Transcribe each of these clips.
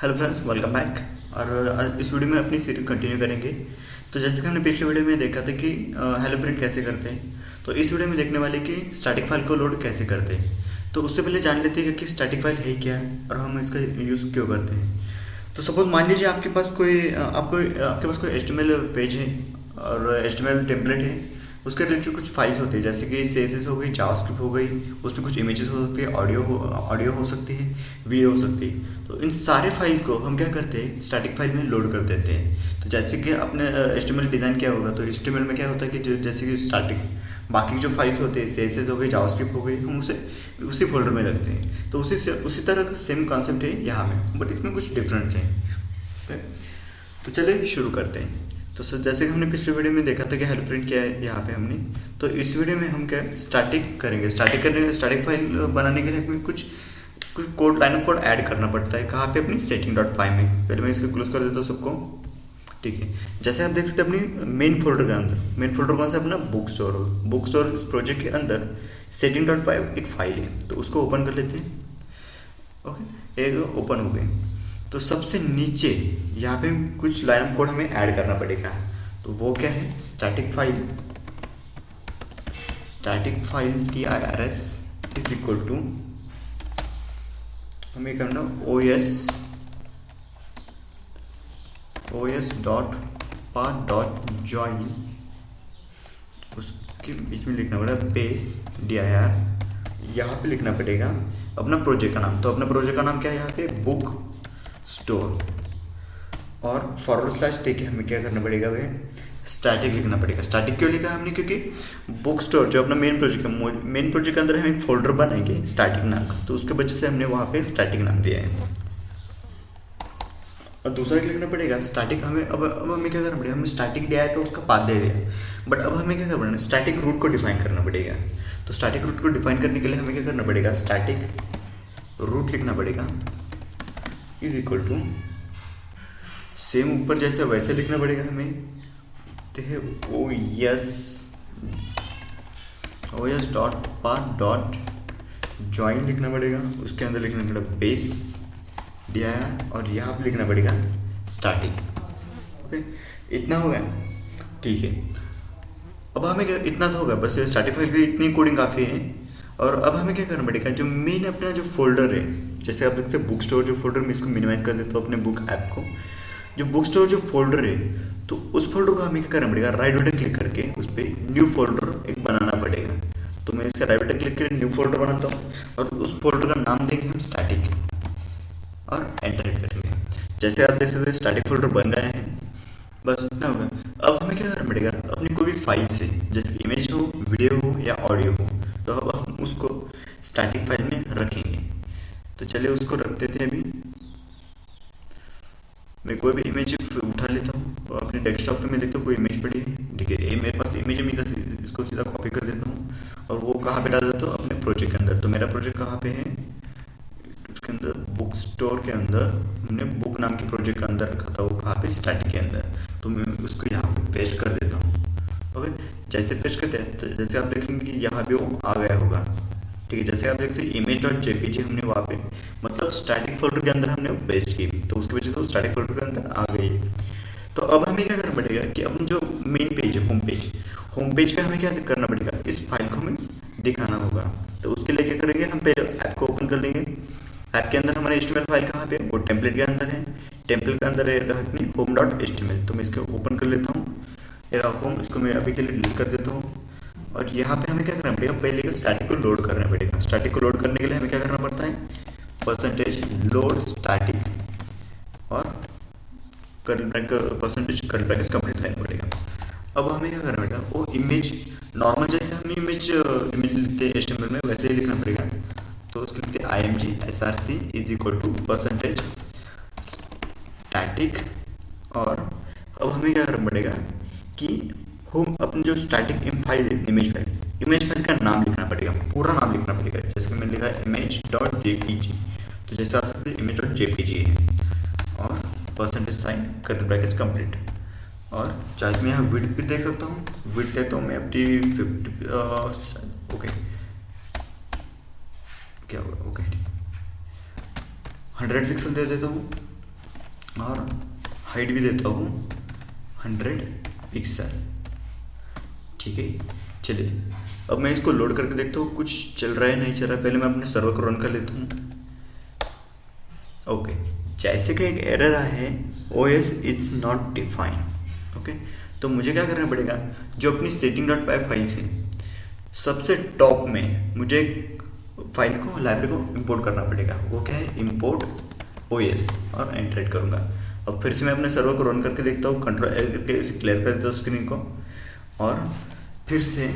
Hello friends, welcome back. और इस video में अपनी सीरीज कंटिन्यू करेंगे। तो जैसे कि हमने पिछले वीडियो में देखा था कि हेलो प्रिंट कैसे करते हैं, तो इस वीडियो में देखने वाले कि स्टैटिक फाइल को लोड कैसे करते हैं। तो उससे पहले जान लेते हैं कि स्टैटिक फाइल है क्या और हम इसका यूज़ क्यों करते हैं। तो सपोज मान लीजिए आपके पास कोई HTML पेज है और HTML टेम्पलेट है। उसके रिलेटेड कुछ फाइल्स होती है, जैसे कि CSS हो गई, जावास्क्रिप्ट हो गई, उसमें कुछ इमेजेस हो सकती है, ऑडियो हो सकती है, वीडियो हो सकती है। तो इन सारे फाइल को हम क्या करते हैं, स्टैटिक फाइल में लोड कर देते हैं। तो जैसे कि अपने HTML डिज़ाइन क्या होगा, तो HTML में क्या होता है कि जैसे कि स्टैटिक बाकी जो फाइल्स होते हैं, CSS हो गई, जावास्क्रिप्ट हो गई, हम उसे उसी फोल्डर में रखते हैं। तो उसी तरह का सेम कॉन्सेप्ट है यहाँ में, बट इसमें कुछ डिफरेंट है। तो चलिए शुरू करते हैं। तो सर, जैसे कि हमने पिछले वीडियो में देखा था कि हेल्प प्रिंट क्या है यहाँ पे हमने, तो इस वीडियो में हम क्या स्टैटिक करेंगे। स्टैटिक फाइल बनाने के लिए हमें कुछ कुछ code, line of code add करना पड़ता है। कहाँ पे, अपनी setting.py में। पहले मैं इसको क्लोज कर देता हूँ सबको। ठीक है, जैसे आप देख सकते हैं अपनी मेन फोल्डर के अंदर, मेन फोल्डर कौन सा, अपना बुक स्टोर इस प्रोजेक्ट के अंदर setting.py एक फाइल है, तो उसको ओपन कर लेते हैं। ओके, एक ओपन हो गई। तो सबसे नीचे यहाँ पे कुछ लाइन ऑफ कोड हमें ऐड करना पड़ेगा। तो वो क्या है, static file TIRS is equal to, हमें करना os dot path dot join, उसके बीच में लिखना पड़ेगा बेस dir। यहाँ पे लिखना पड़ेगा अपना प्रोजेक्ट का नाम। तो अपना प्रोजेक्ट का नाम क्या है यहाँ पे, बुक स्टोर। और फॉरवर्ड / देके हमें क्या करना पड़ेगा, वे स्टैटिक लिखना पड़ेगा। स्टैटिक क्यों लिखा है हमने, क्योंकि बुक स्टोर जो अपना मेन प्रोजेक्ट के अंदर हम एक फोल्डर बनाएंगे स्टैटिक नाम का, तो उसके वजह से हमने वहाँ पे स्टैटिक नाम दिया है। और दूसरा क्या लिखना पड़ेगा, स्टैटिक हमें अब हमें क्या करना पड़ेगा, हमें स्टैटिक दिया है तो उसका पाथ दे दिया, बट अब हमें क्या करना पड़ेगा, स्टैटिक रूट को डिफाइन करना पड़ेगा। तो स्टैटिक रूट को डिफाइन करने के लिए हमें क्या करना पड़ेगा, स्टैटिक रूट लिखना पड़ेगा इज इक्वल टू, सेम ऊपर जैसे वैसे लिखना पड़ेगा हमें। तो है OS dot path dot join लिखना पड़ेगा, उसके अंदर लिखना पड़ेगा बेस dir और यहाँ पे लिखना पड़ेगा स्टैटिक। ओके, इतना हो गया। ठीक है, अब हमें क्या, इतना तो होगा बस, स्टैटिक फाइल के लिए इतनी कोडिंग काफ़ी है। और अब हमें क्या करना पड़ेगा, जो मेन अपना जो फोल्डर है, जैसे आप देखते हैं बुक स्टोर जो फोल्डर में, इसको मिनिमाइज कर देता हूँ अपने बुक ऐप को। जो बुक स्टोर जो फोल्डर है, तो उस फोल्डर को हमें क्या करना पड़ेगा, राइट बटन क्लिक करके उस पर न्यू फोल्डर एक बनाना पड़ेगा। तो मैं इसका राइट बटन क्लिक करके न्यू फोल्डर बनाता हूँ और उस फोल्डर का नाम देंगे हम स्टैटिक और एंटर करेंगे। जैसे आप देख सकते हैं स्टैटिक फोल्डर बन गए हैं, बस इतना होगा। अब हमें क्या करना पड़ेगा, अपनी कोई भी फाइल से, जैसे इमेज हो, वीडियो हो या ऑडियो हो, तो अब हम उसको स्टैटिक फाइल में रखेंगे। तो चलिए उसको रख देते हैं। अभी मैं कोई भी इमेज उठा लेता हूँ और अपने डेस्कटॉप पे मैं देखता हूँ कोई इमेज पड़ी है। ठीक है, ये मेरे पास इमेज है, मैं इसको सीधा कॉपी कर देता हूँ और वो कहाँ पे डाल देता हूँ, अपने प्रोजेक्ट के अंदर। तो मेरा प्रोजेक्ट कहाँ पे है, उसके अंदर बुक स्टोर के अंदर हमने बुक नाम के प्रोजेक्ट के अंदर रखा था, वो कहाँ पे, स्टैटिक के अंदर। तो मैं उसको यहाँ पे पेस्ट कर देता हूँ। ओके, जैसे पेस्ट करते हैं तो जैसे आप देखेंगे कि यहाँ पे वो आ गया होगा। ठीक है, जैसे आप देख सकते image.jpg हमने वहाँ पे, मतलब स्टैटिक फोल्डर के अंदर हमने पेस्ट की, तो उसकी वजह से वो स्टैटिक फोल्डर के अंदर आ गई। तो अब हमें क्या करना पड़ेगा कि अपन जो मेन पेज है, होम पेज पे हमें क्या करना पड़ेगा, इस फाइल को हमें दिखाना होगा। तो उसके लिए क्या करेंगे, हम पहले ऐप को ओपन कर लेंगे। ऐप के अंदर हमारे HTML फाइल कहाँ पे, वो टेम्पलेट के अंदर है। टेम्पलेट के अंदर है अपनी home.html। तो मैं इसको ओपन कर लेता हूँ, मेरा होम, इसको मैं अभी के लिए डिलीट कर देता हूँ। और यहाँ पे हमें क्या करना पड़ेगा, पहले स्टैटिक को लोड करना पड़ेगा। स्टैटिक को लोड करने के लिए हमें क्या करना पड़ता है, %लोड स्टैटिक और कर्ली ब्रैकेट कंप्लीट करना पड़ेगा। अब हमें क्या करना पड़ेगा, वो इमेज नॉर्मल जैसे हम इमेज लिखते हैं HTML में, वैसे ही लिखना पड़ेगा। तो उसके लिए img src is equal to %static. और अब हमें क्या करना पड़ेगा कि हम अपनी जो स्टैटिक फाइल है, इमेज फाइल का नाम लिखना पड़ेगा, पूरा नाम लिखना पड़ेगा। जैसे कि मैंने लिखा है image.jpg, तो जैसे आप सकते image.jpg है और %साइन कर्ली ब्रैकेट्स कंप्लीट। और चाहे मैं यहाँ विड्थ भी देख सकता हूँ, विड्थ देता हूँ मैं अपनी 50। ओके, क्या होगा, ओके 100 पिक्सल दे देता हूँ। और हाइट भी देता हूँ 100 पिक्सल। ठीक है, चलिए अब मैं इसको लोड करके देखता हूँ कुछ चल रहा है नहीं चल रहा है। पहले मैं अपने सर्वर को रन कर लेता हूँ। ओके, जैसे कि एक एरर आया है OS is not define. Okay, तो मुझे क्या करना पड़ेगा, जो अपनी setting.py फाइल से सबसे टॉप में मुझे एक फाइल को लाइब्रेरी को इंपोर्ट करना पड़ेगा। वो क्या है, इंपोर्ट OS, और एंटर करूँगा। अब फिर से मैं अपने सर्वर को रन करके देखता हूँ, Ctrl+L करके इसे क्लियर कर देता हूँ स्क्रीन को, और फिर से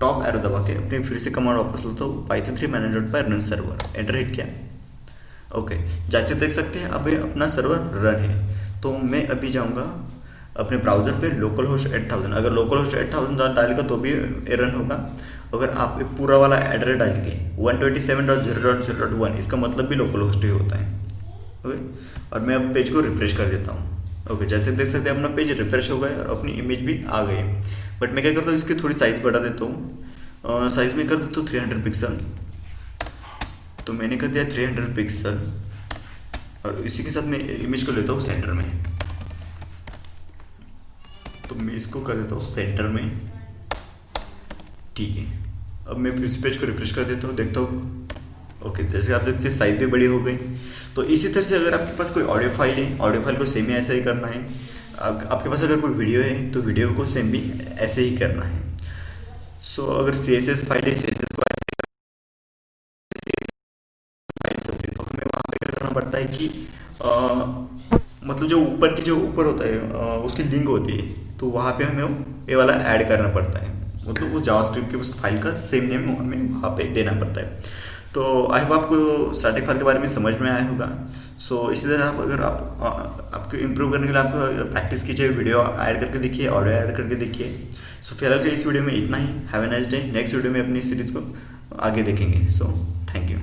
टॉप एरो दबा के अपने फिर से कमांड वापस लेता हूँ, python3 manage.py run server, enter hit किया। ओके, जैसे देख सकते हैं अभी अपना सर्वर रन है। तो मैं अभी जाऊंगा अपने ब्राउज़र पे लोकल होस्ट 8000। अगर लोकल होस्ट 8000 डालेगा तो भी रन होगा। अगर आप एक पूरा वाला एड्रेस डालेंगे 127.0.0.1, इसका मतलब भी लोकल होस्ट ही होता है। ओके, और मैं अब पेज को रिफ्रेश कर देता हूँ। ओके, जैसे देख सकते हैं अपना पेज रिफ्रेश हो गया और अपनी इमेज भी आ गई। बट मैं क्या करता हूँ, इसकी थोड़ी साइज़ बढ़ा देता हूँ। साइज़ में कर देता हूँ 300 पिक्सल। तो मैंने कर दिया 300 पिक्सल, और इसी के साथ मैं इमेज को लेता हूँ सेंटर में। तो मैं इसको कर देता हूँ सेंटर में। ठीक है, अब मैं इस पेज को रिफ्रेश कर देता हूँ, देखता हूँ। ओके, जैसे आप देखते हैं साइज भी बड़ी हो गई। तो इसी तरह से अगर आपके पास कोई ऑडियो फाइल है, ऑडियो फाइल को सेम ही ऐसा ही करना है। आपके पास अगर कोई वीडियो है तो वीडियो को सेम भी ऐसे ही करना है। सो अगर CSS फाइल है, CSS को तो हमें वहाँ पे क्या करना पड़ता है कि मतलब जो ऊपर की जो ऊपर होता है उसकी लिंक होती है, तो वहाँ पे हमें ये वाला ऐड करना पड़ता है। मतलब वो जावास्क्रिप्ट की उस फाइल का सेम नेम हमें वहाँ पे देना पड़ता है। तो आई होप आपको स्टैटिक फाइल के बारे में समझ में आया होगा। सो इसी तरह आप अगर आपको इम्प्रूव करने के लिए आप प्रैक्टिस कीजिए, वीडियो ऐड करके देखिए, ऑडियो ऐड करके देखिए। सो फिलहाल के इस वीडियो में इतना ही। Have a nice day. Next video में अपनी सीरीज़ को आगे देखेंगे। So thank you.